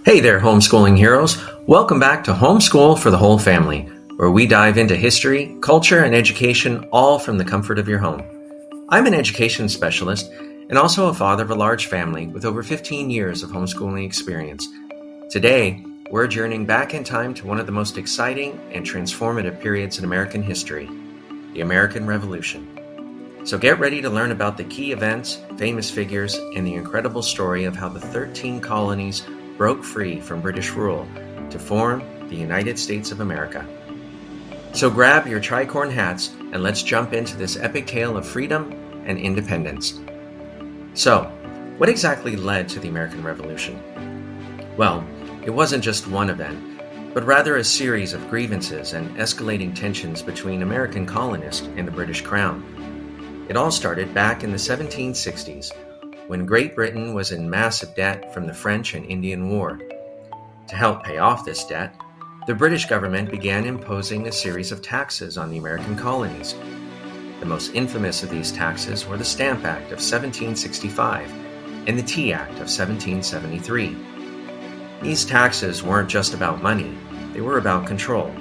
Hey there, homeschooling heroes. Welcome back to Homeschool for the Whole Family, where we dive into history, culture, and education, all from the comfort of your home. I'm an education specialist and also a father of a large family with over 15 years of homeschooling experience. Today, we're journeying back in time to one of the most exciting and transformative periods in American history, the American Revolution. So get ready to learn about the key events, famous figures, and the incredible story of how the 13 colonies broke free from British rule to form the United States of America. So grab your tricorn hats and let's jump into this epic tale of freedom and independence. So, what exactly led to the American Revolution? Well, it wasn't just one event, but rather a series of grievances and escalating tensions between American colonists and the British Crown. It all started back in the 1760s, when Great Britain was in massive debt from the French and Indian War. To help pay off this debt, the British government began imposing a series of taxes on the American colonies. The most infamous of these taxes were the Stamp Act of 1765 and the Tea Act of 1773. These taxes weren't just about money, they were about control.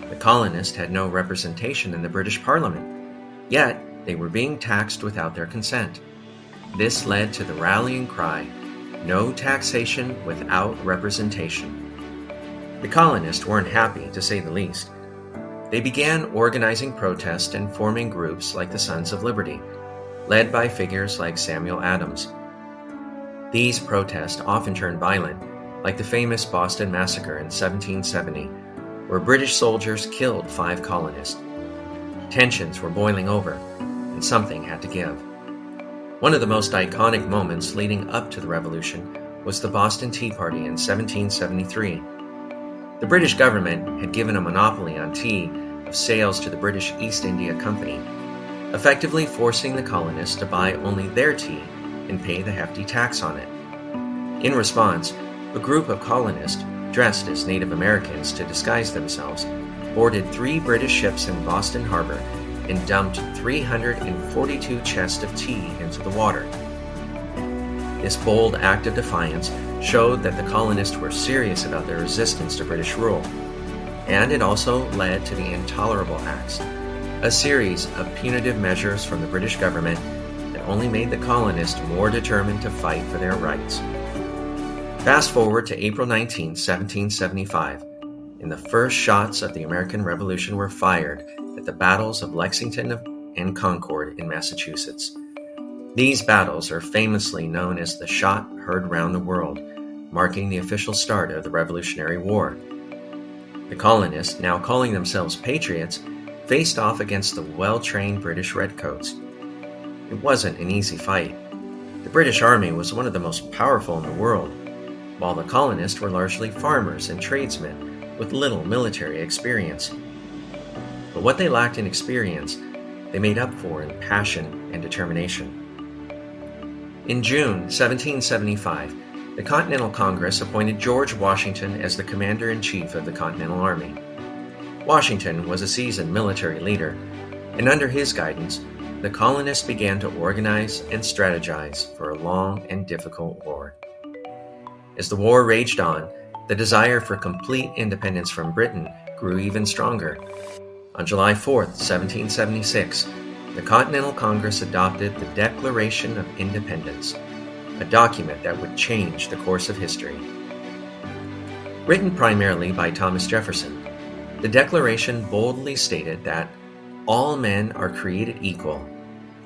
The colonists had no representation in the British Parliament, yet they were being taxed without their consent. This led to the rallying cry, "No taxation without representation." The colonists weren't happy, to say the least. They began organizing protests and forming groups like the Sons of Liberty, led by figures like Samuel Adams. These protests often turned violent, like the famous Boston Massacre in 1770, where British soldiers killed 5 colonists. Tensions were boiling over, and something had to give. One of the most iconic moments leading up to the Revolution was the Boston Tea Party in 1773. The British government had given a monopoly on tea of sales to the British East India Company, effectively forcing the colonists to buy only their tea and pay the hefty tax on it. In response, a group of colonists, dressed as Native Americans to disguise themselves, boarded 3 British ships in Boston Harbor and dumped 342 chests of tea into the water. This bold act of defiance showed that the colonists were serious about their resistance to British rule, and it also led to the Intolerable Acts, a series of punitive measures from the British government that only made the colonists more determined to fight for their rights. Fast forward to April 19, 1775, and the first shots of the American Revolution were fired at the battles of Lexington and Concord in Massachusetts. These battles are famously known as the Shot Heard Round the World, marking the official start of the Revolutionary War. The colonists, now calling themselves patriots, faced off against the well-trained British redcoats. It wasn't an easy fight. The British Army was one of the most powerful in the world, while the colonists were largely farmers and tradesmen with little military experience. But what they lacked in experience, they made up for in passion and determination. In June 1775, the Continental Congress appointed George Washington as the Commander-in-Chief of the Continental Army. Washington was a seasoned military leader, and under his guidance, the colonists began to organize and strategize for a long and difficult war. As the war raged on, the desire for complete independence from Britain grew even stronger. On July 4, 1776, the Continental Congress adopted the Declaration of Independence, a document that would change the course of history. Written primarily by Thomas Jefferson, the Declaration boldly stated that all men are created equal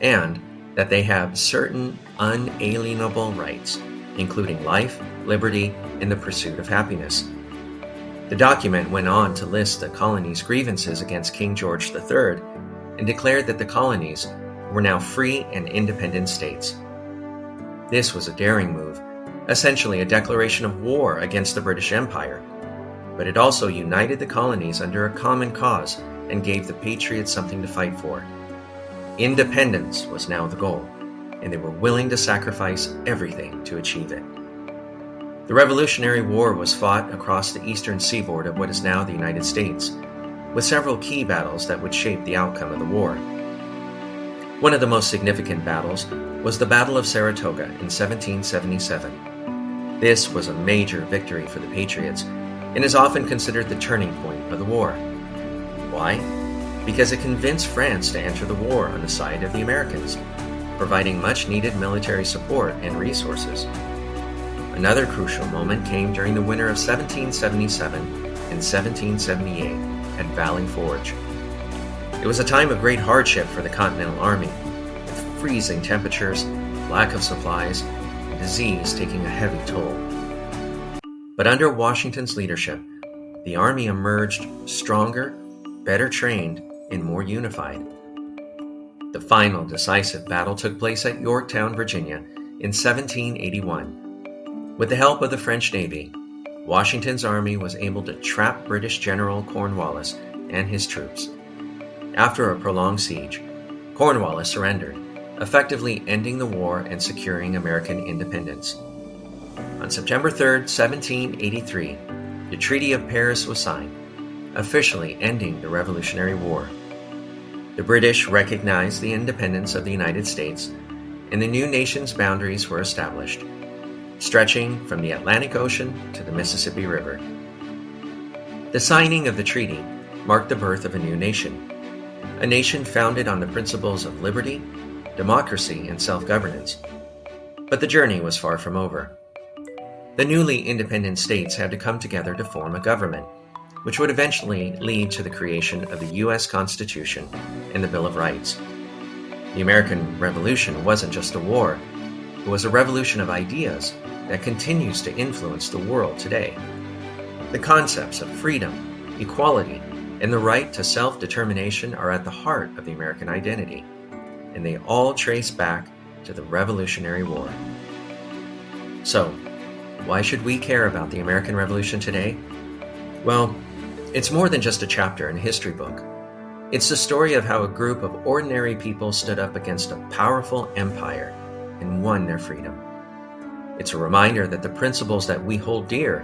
and that they have certain unalienable rights, including life, liberty, and the pursuit of happiness. The document went on to list the colonies' grievances against King George III and declared that the colonies were now free and independent states. This was a daring move, essentially a declaration of war against the British Empire, but it also united the colonies under a common cause and gave the patriots something to fight for. Independence was now the goal, and they were willing to sacrifice everything to achieve it. The Revolutionary War was fought across the eastern seaboard of what is now the United States, with several key battles that would shape the outcome of the war. One of the most significant battles was the Battle of Saratoga in 1777. This was a major victory for the Patriots and is often considered the turning point of the war. Why? Because it convinced France to enter the war on the side of the Americans, providing much-needed military support and resources. Another crucial moment came during the winter of 1777 and 1778 at Valley Forge. It was a time of great hardship for the Continental Army, with freezing temperatures, lack of supplies, and disease taking a heavy toll. But under Washington's leadership, the Army emerged stronger, better trained, and more unified. The final decisive battle took place at Yorktown, Virginia in 1781. With the help of the French Navy, Washington's army was able to trap British General Cornwallis and his troops. After a prolonged siege, Cornwallis surrendered, effectively ending the war and securing American independence. On September 3, 1783, the Treaty of Paris was signed, officially ending the Revolutionary War. The British recognized the independence of the United States, and the new nation's boundaries were established, stretching from the Atlantic Ocean to the Mississippi River. The signing of the treaty marked the birth of a new nation, a nation founded on the principles of liberty, democracy, and self-governance. But the journey was far from over. The newly independent states had to come together to form a government, which would eventually lead to the creation of the U.S. Constitution and the Bill of Rights. The American Revolution wasn't just a war, it was a revolution of ideas that continues to influence the world today. The concepts of freedom, equality, and the right to self-determination are at the heart of the American identity, and they all trace back to the Revolutionary War. So, why should we care about the American Revolution today? Well, it's more than just a chapter in a history book. It's the story of how a group of ordinary people stood up against a powerful empire and won their freedom. It's a reminder that the principles that we hold dear,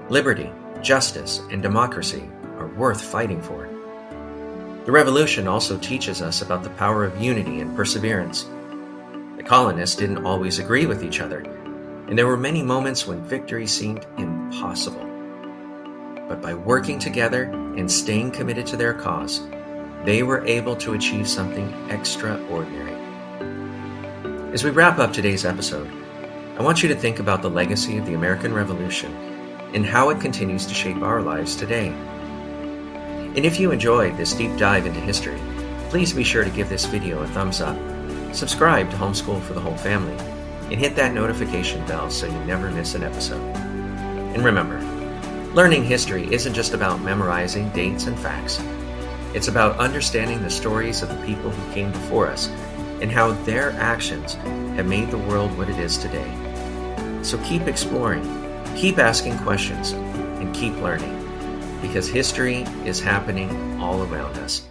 liberty, justice, and democracy, are worth fighting for. The Revolution also teaches us about the power of unity and perseverance. The colonists didn't always agree with each other, and there were many moments when victory seemed impossible. But by working together and staying committed to their cause, they were able to achieve something extraordinary. As we wrap up today's episode, I want you to think about the legacy of the American Revolution and how it continues to shape our lives today. And if you enjoyed this deep dive into history, please be sure to give this video a thumbs up, subscribe to Homeschool for the Whole Family, and hit that notification bell so you never miss an episode. And remember, learning history isn't just about memorizing dates and facts. It's about understanding the stories of the people who came before us and how their actions have made the world what it is today. So keep exploring, keep asking questions, and keep learning, because history is happening all around us.